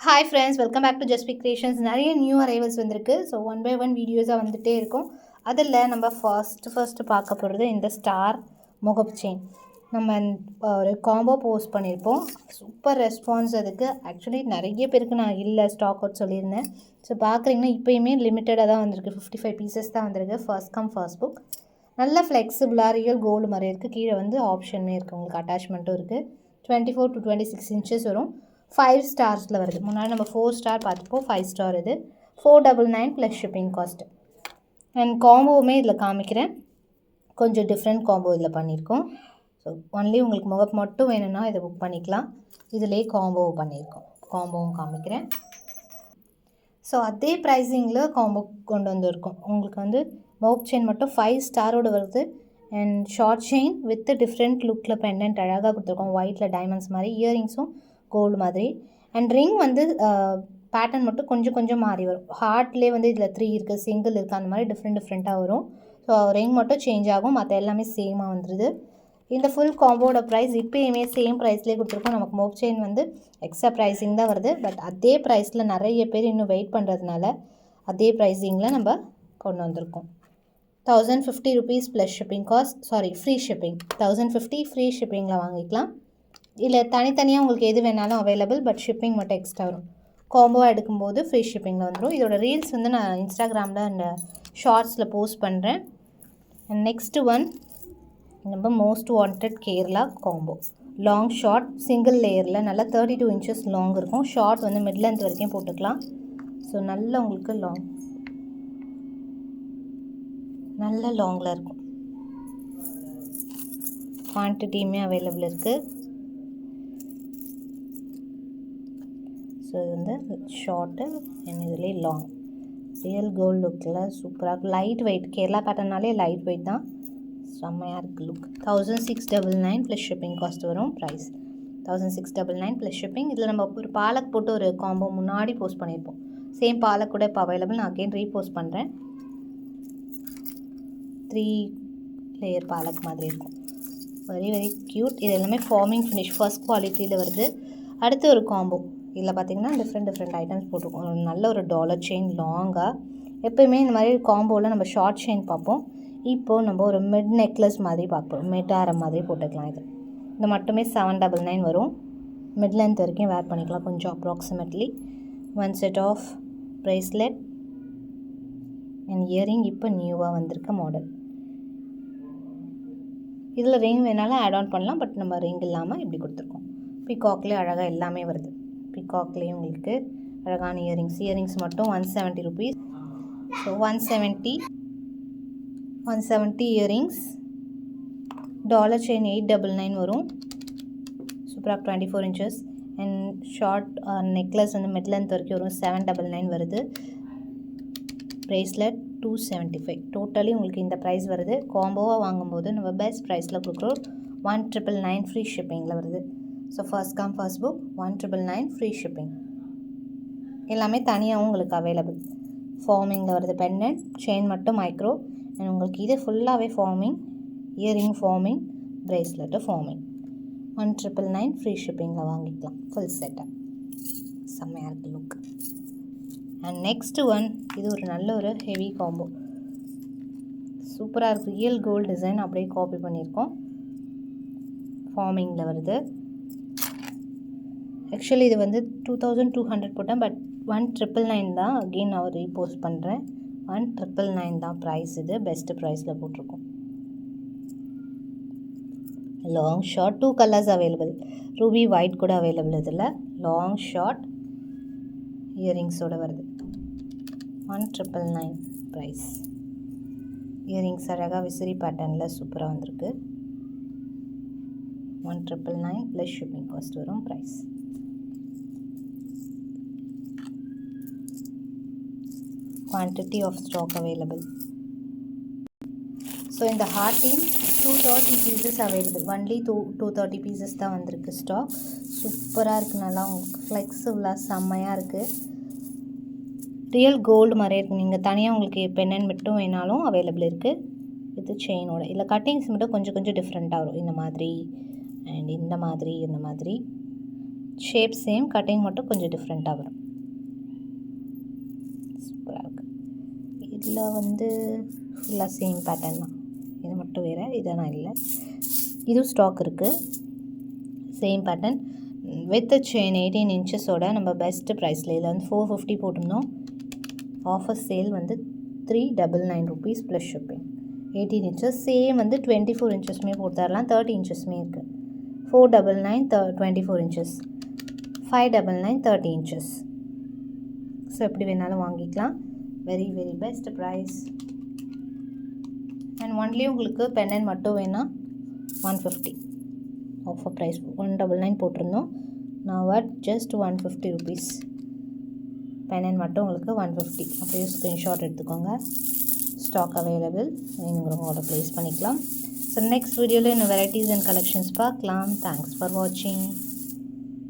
Hi friends, welcome back to just pick creations. நிறைய new arrivals வந்திருக்கு. So one by one வீடியோஸாக வந்துகிட்டே இருக்கும். அதில் நம்ம ஃபர்ஸ்ட்டு பார்க்க போகிறது இந்த ஸ்டார் முகப் செயின். நம்ம ஒரு காம்போ போஸ்ட் பண்ணியிருப்போம். சூப்பர் ரெஸ்பான்ஸ் அதுக்கு. ஆக்சுவலி நிறைய பேருக்கு நான் இல்லை ஸ்டாக் அவுட் சொல்லியிருந்தேன். ஸோ பார்க்குறீங்கன்னா இப்போயுமே லிமிட்டடாக தான் வந்திருக்கு. 55 பீசஸ் தான் வந்திருக்கு. First come first book. நல்ல ஃப்ளெக்சிபிளாக ரியல் கோல்டு மாதிரி இருக்குது. கீழே வந்து ஆப்ஷனுமே இருக்குது, உங்களுக்கு அட்டாச்மெண்ட்டும் இருக்குது. 24 to 26 இன்ச்சஸ் வரும். 5 ஸ்டார்ஸில் வருது. முன்னாடி நம்ம 4 ஸ்டார் பார்த்துப்போம், 5 ஸ்டார் இது. 499 ப்ளஸ் ஷிப்பிங் காஸ்ட்டு. அண்ட் காம்போவுமே இதில் காமிக்கிறேன். கொஞ்சம் டிஃப்ரெண்ட் காம்போ இதில் பண்ணியிருக்கோம். ஸோ ஒன்லி உங்களுக்கு முகப்பு மட்டும் வேணும்னா இதை புக் பண்ணிக்கலாம். இதிலே காம்போவும் பண்ணியிருக்கோம். காம்போவும் காமிக்கிறேன். ஸோ அதே ப்ரைஸிங்கில் காம்போ கொண்டு வந்திருக்கோம். உங்களுக்கு வந்து முகப்பு செயின் மட்டும் 5 ஸ்டாரோடு வருது. And short chain with different லுக்கில் பெண்டன்ட் அழகாக கொடுத்துருக்கோம். ஒயிட்டில் டைமண்ட்ஸ் மாதிரி, இயரிங்ஸும் கோல்டு மாதிரி. அண்ட் ரிங் வந்து பேட்டர்ன் மட்டும் கொஞ்சம் கொஞ்சம் மாறி வரும். ஹார்ட்லேயே வந்து இதில் 3 இருக்குது, சிங்கிள் இருக்குது, அந்த மாதிரி டிஃப்ரெண்ட்டாக வரும். ஸோ ரிங் மட்டும் சேஞ்ச் ஆகும், மற்ற எல்லாமே சேமாக வந்துடுது. இந்த ஃபுல் காம்போட ப்ரைஸ் இப்போயுமே சேம் ப்ரைஸ்லேயே கொடுத்துருக்கோம். நமக்கு மோப் செயின் வந்து எக்ஸ்ட்ரா ப்ரைஸிங் தான் வருது. பட் அதே ப்ரைஸில் நிறைய பேர் இன்னும் வெயிட் பண்ணுறதுனால அதே ப்ரைஸிங்கில் நம்ம கொண்டு வந்திருக்கோம். 1050 rupees plus shipping cost, free shipping. 1050 free ஷிப்பிங்கில் வாங்கிக்கலாம். இல்லை தனித்தனியாக உங்களுக்கு எது வேணாலும் அவைலபிள், பட் ஷிப்பிங் மட்டும் எக்ஸ்ட்ரா வரும். காம்போவாக எடுக்கும்போது ஃப்ரீ ஷிப்பிங்கில் வந்துடும். இதோட ரீல்ஸ் வந்து நான் இன்ஸ்டாகிராமில் அந்த ஷார்ட்ஸில் போஸ்ட் பண்ணுறேன். அண்ட் நெக்ஸ்ட்டு ஒன் நம்ம most wanted Kerala combo. Long short single லேயரில் நல்லா 32 இன்ச்சஸ் லாங் இருக்கும். ஷார்ட் வந்து மிட் லென்த் வரைக்கும் போட்டுக்கலாம். ஸோ நல்ல உங்களுக்கு நல்ல லாங்கில் இருக்கும். குவான்டிட்டியுமே அவைலபிள் இருக்குது. ஸோ இது வந்து ஷார்ட்டு அண்ட் இதுலேயே லாங். ரியல் கோல்டு லுக்கில் சூப்பராக இருக்கும். லைட் வெயிட், கேரளா பேட்டர்னாலே லைட் வெயிட் தான். செம்மையாக இருக்குது லுக். 1699 ப்ளஸ் ஷிப்பிங் காஸ்ட் வரும். Price 1699 plus shipping. இதில் நம்ம ஒரு பாலக் போட்டு ஒரு காம்போ முன்னாடி போஸ்ட் பண்ணியிருப்போம். சேம் பாலக் கூட இப்போ அவைலபிள். நான் அகெயின் ரீபோஸ்ட் பண்ணுறேன். 3 லேயர் பாலக் மாதிரி இருக்கும். Very very cute. இது எல்லாமே ஃபார்மிங் ஃபினிஷ் ஃபர்ஸ்ட் குவாலிட்டியில் வருது. அடுத்து ஒரு காம்போ. இதில் பார்த்திங்கன்னா டிஃப்ரெண்ட் ஐட்டம்ஸ் போட்டிருக்கோம். நல்ல ஒரு டாலர் செயின் லாங்காக. எப்போயுமே இந்த மாதிரி காம்போவில் நம்ம ஷார்ட் செயின் பார்ப்போம். இப்போது நம்ம ஒரு மிட் நெக்லஸ் மாதிரி பார்ப்போம். மிட் ஆரம் மாதிரி போட்டுக்கலாம். இது மட்டுமே 799 வரும். மிட் லென்த் வரைக்கும் வேர் பண்ணிக்கலாம் கொஞ்சம் approximately. 1 set of bracelet and earring. இப்போ நியூவாக வந்திருக்க மாடல். இதில் ரிங் வேணாலும் ஆட் ஆன் பண்ணலாம், பட் நம்ம ரிங் இல்லாமல் இப்படி கொடுத்துருக்கோம். பிகாக்லேயே அழகாக எல்லாமே வருது. பிகாக்லேயும் உங்களுக்கு அழகான இயரிங்ஸ் மட்டும் 170 rupees. So 170 earrings. Dollar chain 899 வரும். சூப்பராக 24 இன்ச்சஸ். அண்ட் ஷார்ட் நெக்லஸ் வந்து மிட் லென்த் வரைக்கும் வரும். 799 வருது. ப்ரேஸ்லெட் 275. டோட்டலி உங்களுக்கு இந்த ப்ரைஸ் வருது. காம்போவாக வாங்கும்போது நம்ம பெஸ்ட் ப்ரைஸில் கொடுக்குறோம். 1999 ஃப்ரீ ஷிப்பிங்கில் வருது. So first come first book 1999 free shipping. எல்லாமே தனியாகவும் உங்களுக்கு அவைலபிள். ஃபார்மிங்கில் வருது. பெண்டன்ட் செயின் மட்டும் மைக்ரோ. அண்ட் உங்களுக்கு இது ஃபுல்லாகவே forming. Earring forming, bracelet forming. 1999 free ஷிப்பிங்கில் வாங்கிக்கலாம் ஃபுல் செட்டாக. செம்மையாக இருக்குது லுக். அண்ட் நெக்ஸ்ட்டு ஒன், இது ஒரு நல்ல ஒரு ஹெவி காம்போ. சூப்பராக இருக்குது. ரியல் கோல்டு டிசைன் அப்படியே காப்பி பண்ணியிருக்கோம். ஃபார்மிங்கில் வருது. ஆக்சுவலி இது வந்து 2200 போட்டேன், பட் 1999 தான். அகெயின் நான் ரீபோஸ்ட் பண்ணுறேன். 1999 தான் ப்ரைஸ். இது பெஸ்ட்டு ப்ரைஸில் போட்டிருக்கோம். Long short 2 colours available. Ruby white கூட அவைலபிள். இதில் லாங் ஷார்ட் இயரிங்ஸோடு வருது. 1999 ப்ரைஸ். இயரிங்ஸ் அழகாக விசிறி பேட்டர்னில் சூப்பராக வந்திருக்கு. 1999 ப்ளஸ் ஷிப்பிங் காஸ்ட் வரும். Price quantity of stock available. So இந்த ஹார்ட்டின் 230 பீசஸ் அவைலபிள். ஒன்லி 230 பீசஸ் தான் வந்திருக்கு ஸ்டாக். சூப்பராக இருக்குது. நல்லா ஃப்ளெக்சிபிளாக செம்மையாக இருக்குது. ரியல் கோல்டு மாதிரி இருக்குது. நீங்கள் தனியாக உங்களுக்கு பெண்ணன் மட்டும் வேணாலும் அவைலபிள் இருக்குது. இது செயினோட. இல்லை கட்டிங்ஸ் மட்டும் கொஞ்சம் கொஞ்சம் டிஃப்ரெண்ட்டாக வரும். இந்த மாதிரி அண்ட் இந்த மாதிரி ஷேப் சேம், கட்டிங் மட்டும் கொஞ்சம் டிஃப்ரெண்ட்டாக வரும். சூப்பராக இருக்குது. இதில் வந்து ஃபுல்லாக சேம் பேட்டர்ன் தான், இது மட்டும் வேறு, இதெல்லாம் இல்லை. இதுவும் ஸ்டாக் இருக்குது, சேம் பேட்டர்ன் வித் செயின் 18 இன்ச்சஸோட நம்ம பெஸ்ட்டு ப்ரைஸில். இதில் வந்து 450 போட்டிருந்தோம். ஆஃபர் சேல் வந்து 399 rupees plus shipping. 18 inches same வந்து 24 inchesமே போட்டு தரலாம், 30 inchesமே இருக்குது. 499 24 inches, 599 30 inches. ஸோ எப்படி வேணாலும் வாங்கிக்கலாம். Very very best price. And only உங்களுக்கு பெண்டன்ட் மட்டும் வேணால் 150 ஆஃபர் ப்ரைஸ். 199 போட்டிருந்தோம், நான் ஜஸ்ட் 150 rupees. பெண்டன்ட் மட்டும் உங்களுக்கு 150. அப்படியே ஸ்க்ரீன்ஷாட் எடுத்துக்கோங்க. ஸ்டாக் அவைலபிள், வேணுங்கிறவங்க ஆர்டர் ப்ளேஸ் பண்ணிக்கலாம். ஸோ நெக்ஸ்ட் வீடியோவில் இன்னும் வெரைட்டிஸ் அண்ட் கலெக்ஷன்ஸ் பார்க்கலாம். தேங்க்ஸ் ஃபார் வாட்சிங்.